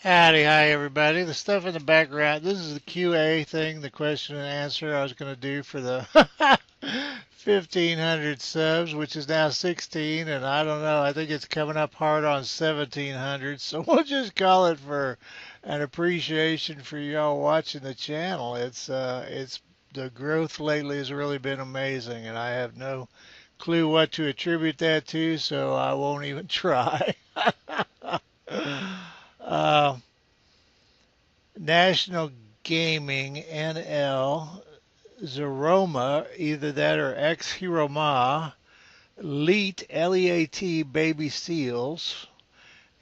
Howdy, hi everybody. The stuff in the background, this is the QA thing, the question and answer I was going to do for the 1500 subs, which is now 16, and I don't know, I think it's coming up hard on 1700, so we'll just call it for an appreciation for y'all watching the channel. It's the growth lately has really been amazing, and I have no clue what to attribute that to, so I won't even try. uh, National Gaming NL Zeroma, either that or X Hiroma, Leet Leat Baby Seals,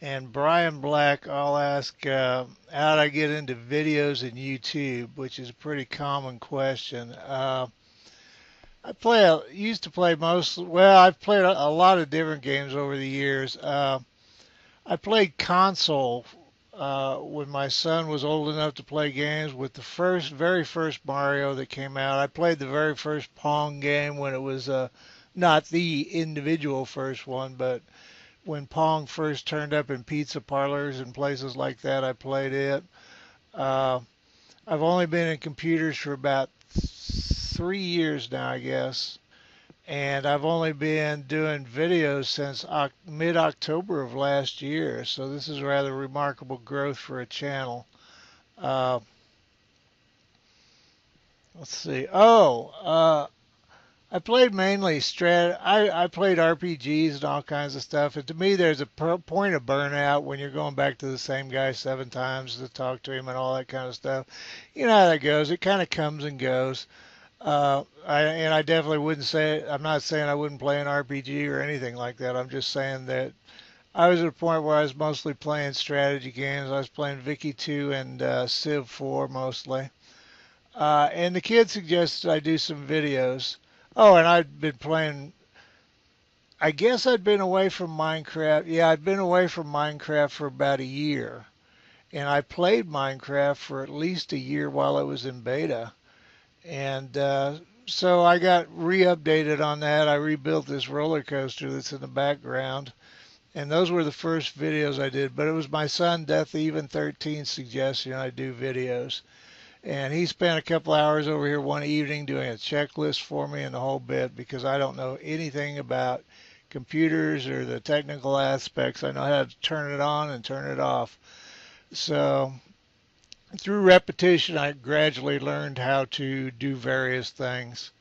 and Brian Black. I'll ask how'd I get into videos in YouTube, which is a pretty common question. Used to play I've played a lot of different games over the years. I played console when my son was old enough to play games with the very first Mario that came out. I played the very first Pong game when it was not the individual first one, but when Pong first turned up in pizza parlors and places like that, I played it. Uh, I've only been in computers for about 3 years now, I guess. And I've only been doing videos since mid-October of last year, so this is rather remarkable growth for a channel. Uh, let's see. I played mainly I played RPGs and all kinds of stuff. And to me, there's a point of burnout when you're going back to the same guy 7 times to talk to him and all that kind of stuff. You know how that goes. It kind of comes and goes. I definitely wouldn't say, I'm not saying I wouldn't play an RPG or anything like that. I'm just saying that I was at a point where I was mostly playing strategy games. I was playing Vicky 2 and Civ 4 mostly. And the kid suggested I do some videos. Oh, and I'd been playing, I guess I'd been away from Minecraft. Yeah, I'd been away from Minecraft for about a year. And I played Minecraft for at least a year while it was in beta. And so I got re-updated on that. I rebuilt this roller coaster that's in the background. And those were the first videos I did. But it was my son, Death Even 13, suggestion I do videos. And he spent a couple hours over here one evening doing a checklist for me and the whole bit because I don't know anything about computers or the technical aspects. I know how to turn it on and turn it off. So through repetition, I gradually learned how to do various things.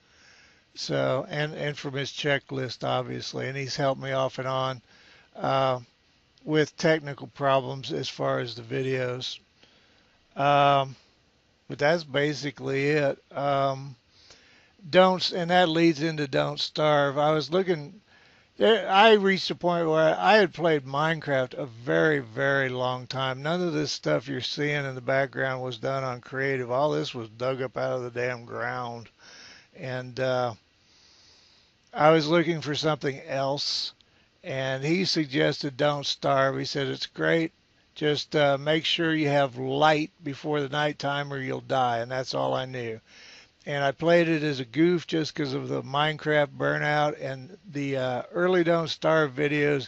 So, and from his checklist, obviously, and he's helped me off and on uh, with technical problems as far as the videos. Um, but that's basically it. And that leads into Don't Starve. I was looking, I reached a point where I had played Minecraft a very, very long time. None of this stuff you're seeing in the background was done on creative. All this was dug up out of the damn ground. And I was looking for something else. And he suggested Don't Starve. He said, it's great. Just make sure you have light before the nighttime or you'll die. And that's all I knew. And I played it as a goof just because of the Minecraft burnout and the early Don't Starve videos.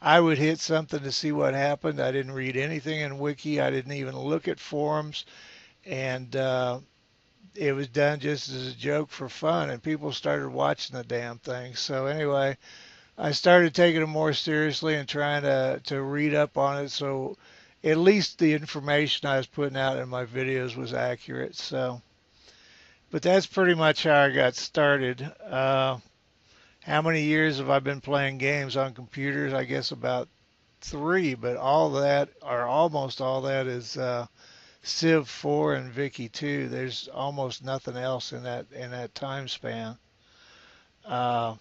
I would hit something to see what happened. I didn't read anything in Wiki. I didn't even look at forums. And it was done just as a joke for fun. And people started watching the damn thing. So anyway, I started taking it more seriously and trying to read up on it. So at least the information I was putting out in my videos was accurate. So. But that's pretty much how I got started. How many years have I been playing games on computers? I guess about 3, but all that, or almost all that, is Civ 4 and Vicky 2. There's almost nothing else in that time span. Uh,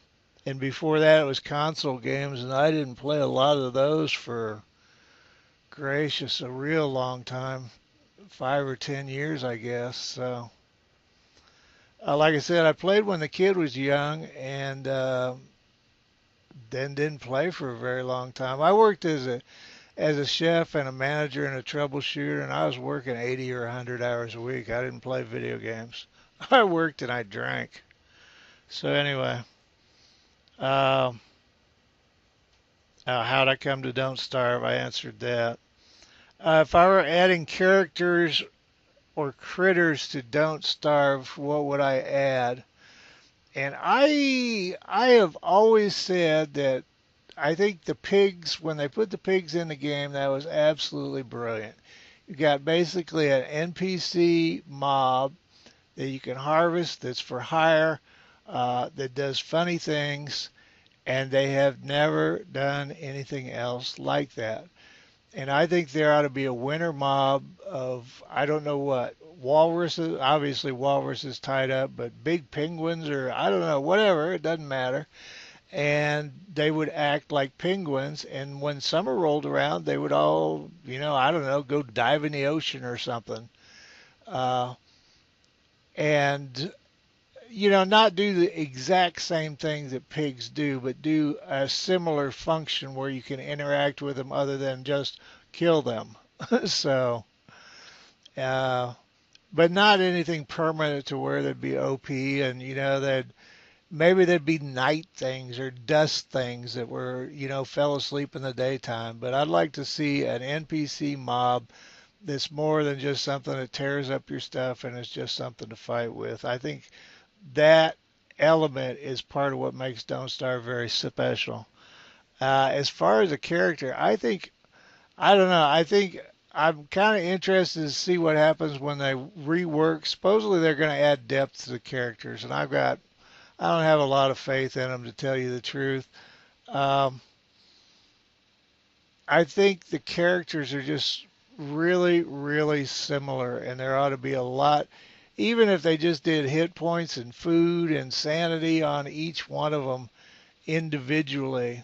and before that, it was console games, and I didn't play a lot of those for, gracious, a real long time, 5 or 10 years, I guess. So. Like I said, I played when the kid was young and then didn't play for a very long time. I worked as a chef and a manager and a troubleshooter, and I was working 80 or 100 hours a week. I didn't play video games. I worked and I drank. So anyway, um, how'd I come to Don't Starve? I answered that. If I were adding characters or critters to Don't Starve, what would I add? And I have always said that I think the pigs, when they put the pigs in the game, that was absolutely brilliant. You got basically an NPC mob that you can harvest that's for hire, that does funny things, and they have never done anything else like that. And I think there ought to be a winter mob of, I don't know what, walruses. Obviously, walruses tied up, but big penguins or I don't know, whatever, it doesn't matter. And they would act like penguins. And when summer rolled around, they would all, I don't know, go dive in the ocean or something. Uh, and not do the exact same thing that pigs do, but do a similar function where you can interact with them other than just kill them. So, uh, but not anything permanent to where they'd be OP and, that maybe there'd be night things or dust things that were, fell asleep in the daytime. But I'd like to see an NPC mob that's more than just something that tears up your stuff and it's just something to fight with. I think that element is part of what makes Don't Starve very special. As far as a character, I don't know. I think I'm kind of interested to see what happens when they rework. Supposedly they're going to add depth to the characters, and I don't have a lot of faith in them to tell you the truth. Um, I think the characters are just really, really similar, and there ought to be a lot. Even if they just did hit points and food and sanity on each one of them individually,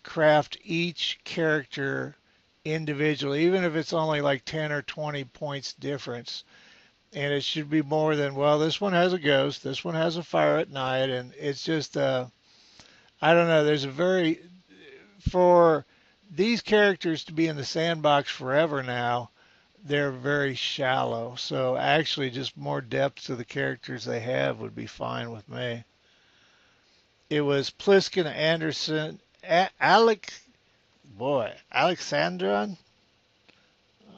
craft each character individually, even if it's only like 10 or 20 points difference. And it should be more than, well, this one has a ghost, this one has a fire at night. And it's just, I don't know, for these characters to be in the sandbox forever now, they're very shallow. So actually, just more depth to the characters they have would be fine with me. It was Pliskin Anderson, Alec, boy, Alexandron.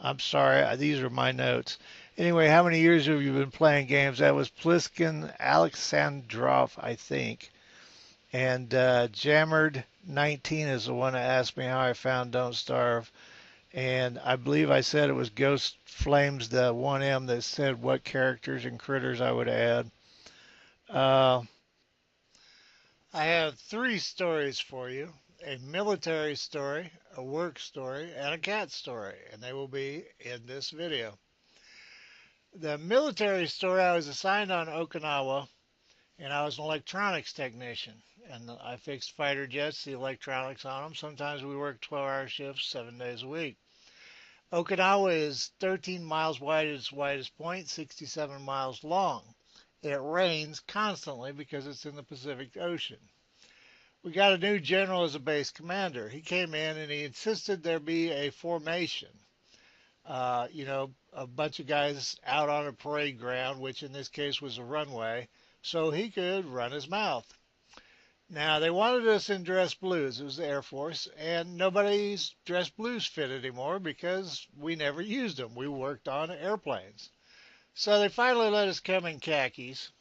I'm sorry, these are my notes. Anyway, how many years have you been playing games? That was Pliskin Alexandrov, I think. And Jammered 19 is the one that asked me how I found Don't Starve. And I believe I said it was Ghost Flames, the 1M, that said what characters and critters I would add. Uh, I have three stories for you: a military story, a work story, and a cat story, and they will be in this video. The military story, I was assigned on Okinawa, and I was an electronics technician. And I fixed fighter jets, the electronics on them. Sometimes we worked 12-hour shifts, 7 days a week. Okinawa is 13 miles wide at its widest point, 67 miles long. It rains constantly because it's in the Pacific Ocean. We got a new general as a base commander. He came in and he insisted there be a formation. A bunch of guys out on a parade ground, which in this case was a runway, so he could run his mouth. Now, they wanted us in dress blues. It was the Air Force, and nobody's dress blues fit anymore because we never used them. We worked on airplanes. So they finally let us come in khakis,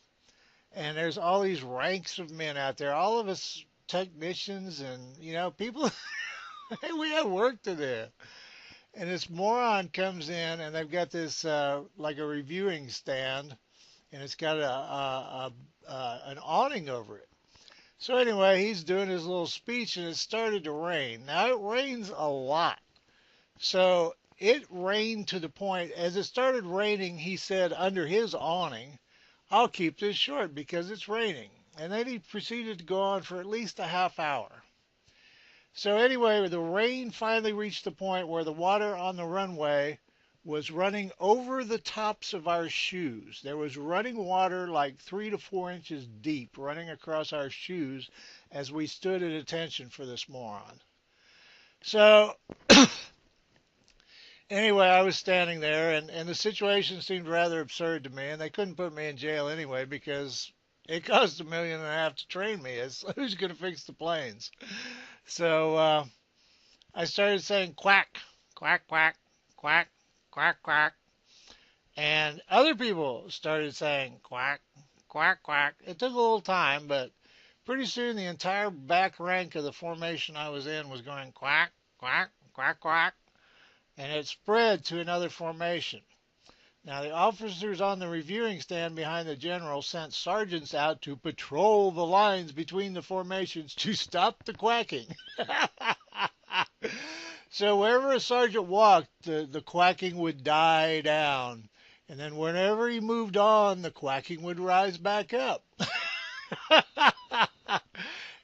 and there's all these ranks of men out there, all of us technicians and, people, we have work to do. And this moron comes in, and they've got this like a reviewing stand, and it's got an awning over it. So anyway, he's doing his little speech, and it started to rain. Now it rains a lot, so it rained to the point as it started raining. He said under his awning, "I'll keep this short because it's raining," and then he proceeded to go on for at least a half hour. So anyway, the rain finally reached the point where the water on the runway was running over the tops of our shoes. There was running water like 3 to 4 inches deep running across our shoes as we stood at attention for this moron. So anyway, I was standing there, and the situation seemed rather absurd to me, and they couldn't put me in jail anyway because it cost $1.5 million to train me. It's who's going to fix the planes? So I started saying quack, quack, quack, quack, quack, quack. And other people started saying quack, quack, quack. It took a little time, but pretty soon the entire back rank of the formation I was in was going quack, quack, quack, quack. And it spread to another formation. Now, the officers on the reviewing stand behind the general sent sergeants out to patrol the lines between the formations to stop the quacking. So wherever a sergeant walked, the quacking would die down. And then whenever he moved on, the quacking would rise back up.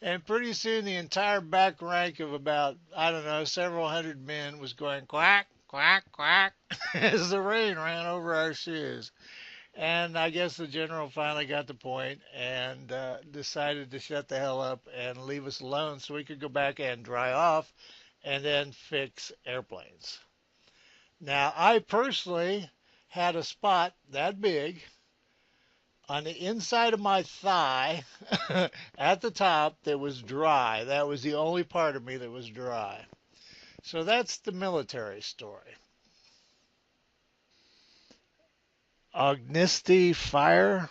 And pretty soon the entire back rank of about, I don't know, several hundred men was going quack, quack, quack as the rain ran over our shoes. And I guess the general finally got the point and decided to shut the hell up and leave us alone so we could go back and dry off and then fix airplanes. Now, I personally had a spot that big on the inside of my thigh at the top that was dry. That was the only part of me that was dry. So that's the military story. Ognisty Fire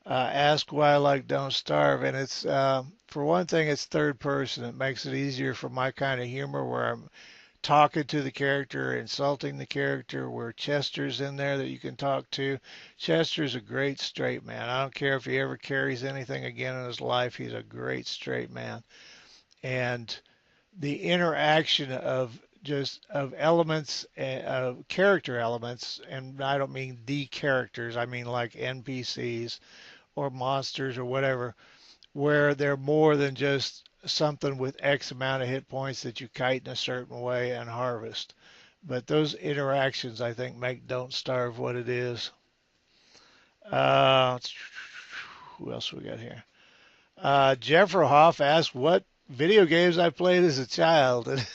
asked why I like Don't Starve, and it's for one thing, it's third person. It makes it easier for my kind of humor where I'm talking to the character, insulting the character, where Chester's in there that you can talk to. Chester's a great straight man. I don't care if he ever carries anything again in his life. He's a great straight man. And the interaction of just of elements of character elements, and I don't mean the characters, I mean like NPCs or monsters or whatever, where they're more than just something with X amount of hit points that you kite in a certain way and harvest. But those interactions, I think, make Don't Starve what it is. Uh, who else we got here? Jeffrey Hoff asked what video games I played as a child. And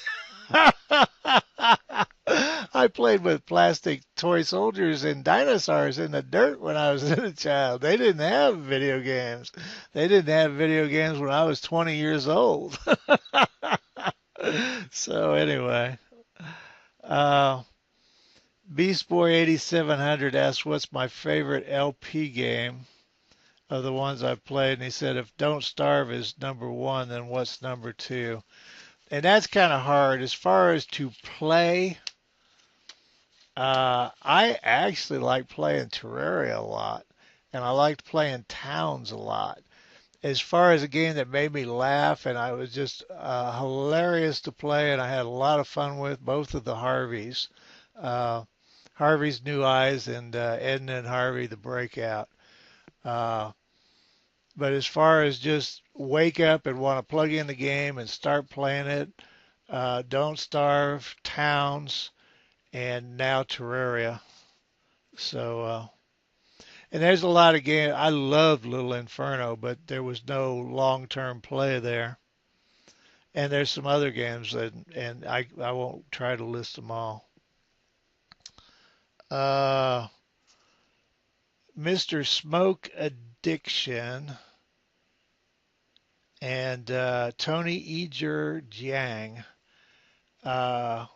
I played with plastic toy soldiers and dinosaurs in the dirt when I was a child. They didn't have video games. They didn't have video games when I was 20 years old. So anyway, uh, Beast Boy 8700 asked what's my favorite LP game of the ones I've played, and he said if Don't Starve is number one, then what's number two? And that's kind of hard. As far as to play, I actually like playing Terraria a lot, and I liked playing Towns a lot. As far as a game that made me laugh and I was just hilarious to play and I had a lot of fun with, both of the Harveys, uh, Harvey's New Eyes and Edna and Harvey the Breakout. Uh, but as far as just wake up and want to plug in the game and start playing it, Don't Starve, Towns, and now Terraria. So, and there's a lot of games. I loved Little Inferno, but there was no long-term play there. And there's some other games that, and I won't try to list them all. Uh, Mr. Smoke Addiction and Tony Eger Jiang. Uh,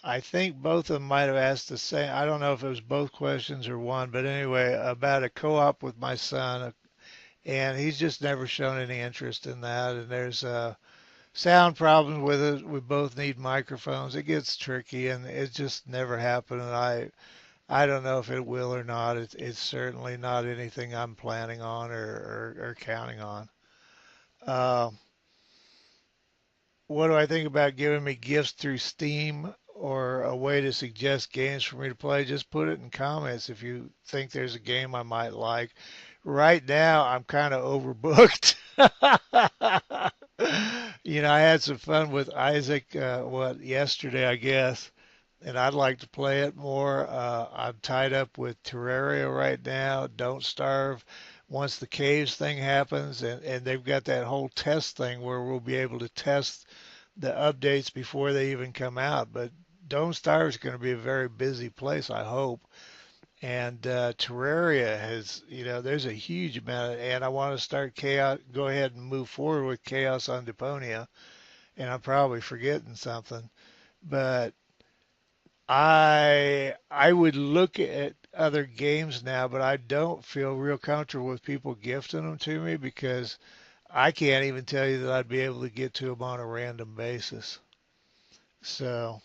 I think both of them might have asked the same. I don't know if it was both questions or one, but anyway, about a co-op with my son, and he's just never shown any interest in that. And there's sound problems with it. We both need microphones. It gets tricky, and it just never happened. And I don't know if it will or not. It's certainly not anything I'm planning on or counting on. Uh, what do I think about giving me gifts through Steam or a way to suggest games for me to play? Just put it in comments if you think there's a game I might like. Right now, I'm kind of overbooked. I had some fun with Isaac, yesterday, I guess, and I'd like to play it more. I'm tied up with Terraria right now. Don't Starve. Once the caves thing happens, and they've got that whole test thing where we'll be able to test the updates before they even come out. But Don't Starve is going to be a very busy place, I hope. And Terraria has, there's a huge amount, and I want to start Chaos, go ahead and move forward with Chaos on Deponia, and I'm probably forgetting something. But I would look at other games now, but I don't feel real comfortable with people gifting them to me because I can't even tell you that I'd be able to get to them on a random basis. So,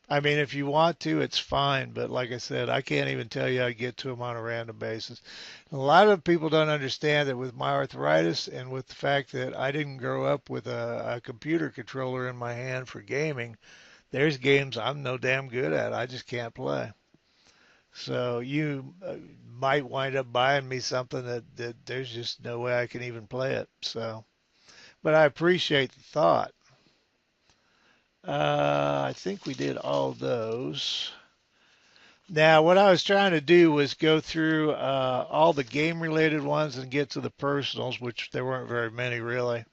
I mean, if you want to, it's fine. But like I said, I can't even tell you I'd get to them on a random basis. A lot of people don't understand that with my arthritis and with the fact that I didn't grow up with a computer controller in my hand for gaming, there's games I'm no damn good at. I just can't play. So you might wind up buying me something that there's just no way I can even play it. So, but I appreciate the thought. I think we did all those. Now, what I was trying to do was go through all the game related ones and get to the personals, which there weren't very many really.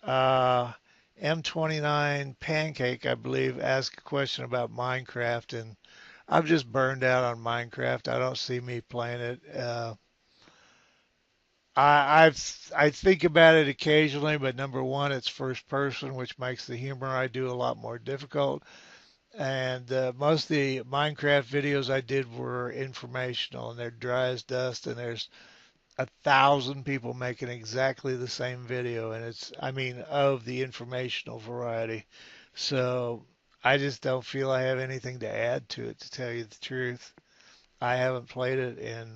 Uh, M29 Pancake, I believe, asked a question about Minecraft, and I'm just burned out on Minecraft. I don't see me playing it. I think about it occasionally, but number one, it's first person, which makes the humor I do a lot more difficult. And most of the Minecraft videos I did were informational, and they're dry as dust. And there's 1,000 people making exactly the same video, and I mean, of the informational variety. So I just don't feel I have anything to add to it, to tell you the truth. I haven't played it in,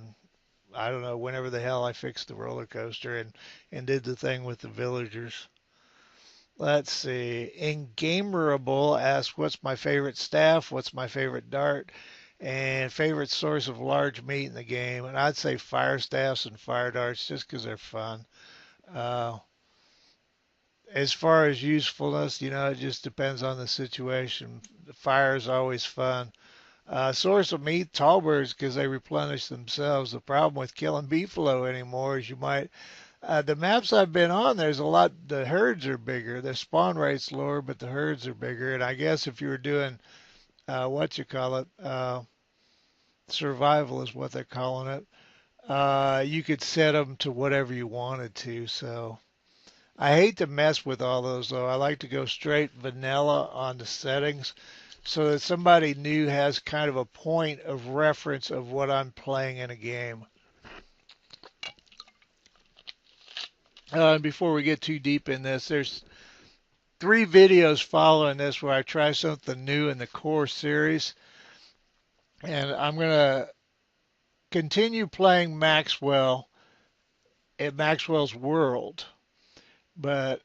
I don't know, whenever the hell I fixed the roller coaster and did the thing with the villagers. Let's see. Ingamerable asks, what's my favorite staff? What's my favorite dart? And favorite source of large meat in the game? And I'd say fire staffs and fire darts just because they're fun. Uh, as far as usefulness, it just depends on the situation. The fire is always fun. Source of meat, tall birds, because they replenish themselves. The problem with killing beefalo anymore is the maps I've been on, there's a lot, the herds are bigger. The spawn rate's lower, but the herds are bigger. And I guess if you were doing, what you call it, survival is what they're calling it, you could set them to whatever you wanted to. So I hate to mess with all those, though. I like to go straight vanilla on the settings so that somebody new has kind of a point of reference of what I'm playing in a game. And before we get too deep in this, there's 3 videos following this where I try something new in the core series. And I'm going to continue playing Maxwell at Maxwell's World. But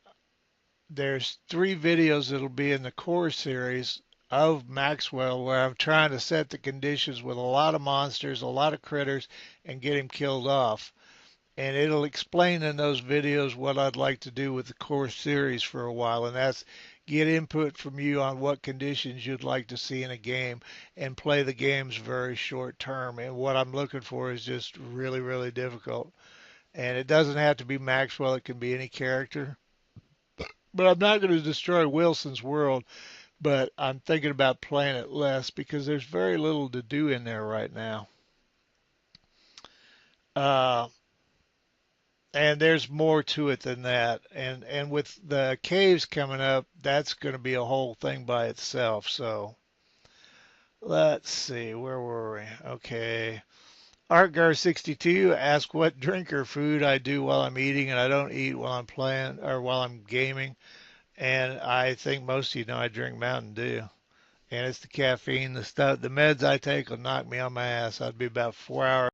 there's 3 videos that'll be in the core series of Maxwell where I'm trying to set the conditions with a lot of monsters, a lot of critters, and get him killed off. And it'll explain in those videos what I'd like to do with the core series for a while, and that's get input from you on what conditions you'd like to see in a game and play the games very short term. And what I'm looking for is just really, really difficult. And it doesn't have to be Maxwell, it can be any character. But I'm not going to destroy Wilson's world, but I'm thinking about playing it less because there's very little to do in there right now. Uh, And there's more to it than that. And with the caves coming up, that's going to be a whole thing by itself. So let's see, where were we? Okay. Artgar62 asked what drink or food I do while I'm eating, and I don't eat while I'm playing or while I'm gaming. And I think most of you know I drink Mountain Dew. And it's the caffeine, the stuff, the meds I take will knock me on my ass. I'd be about 4 hours